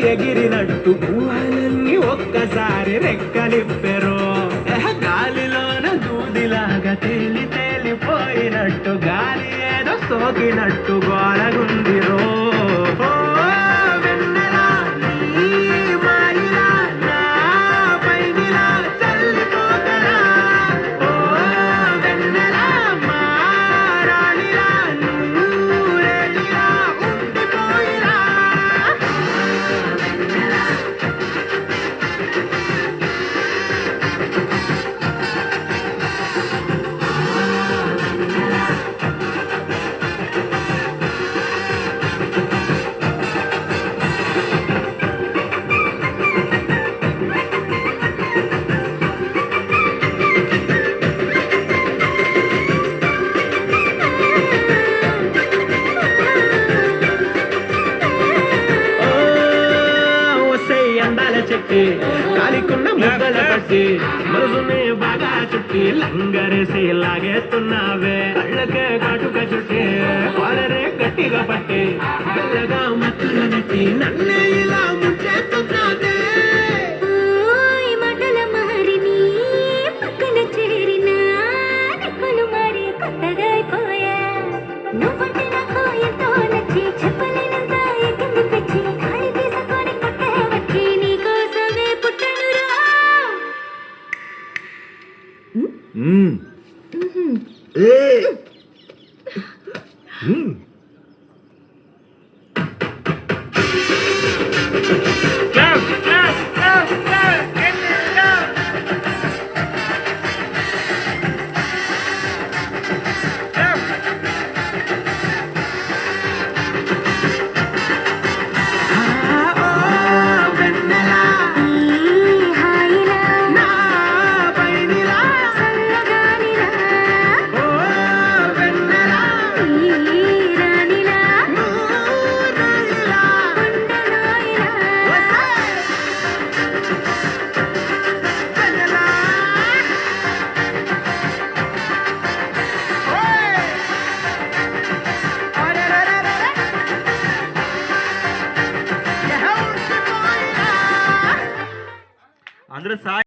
ఎగిరినట్టు ఊహలన్నీ ఒక్కసారి రెక్కలిప్పెరు గాలిలోన దూదిలాగా తేలి తేలిపోయినట్టు గాలి ఏదో సోకినట్టు గోలగుందిరో చెట్టి కాలికున్న ముద్దల పట్టి మరుసునే బాగా చుట్టి లంగరేసి లాగేస్తున్నావే కళ్ళకే కాటుక చుట్టి కాలరే గట్టిగా పట్టి మెల్లగా మత్తుల నెట్టి నన్నే ఇలా ముంచేస్తున్నాదే అందరూ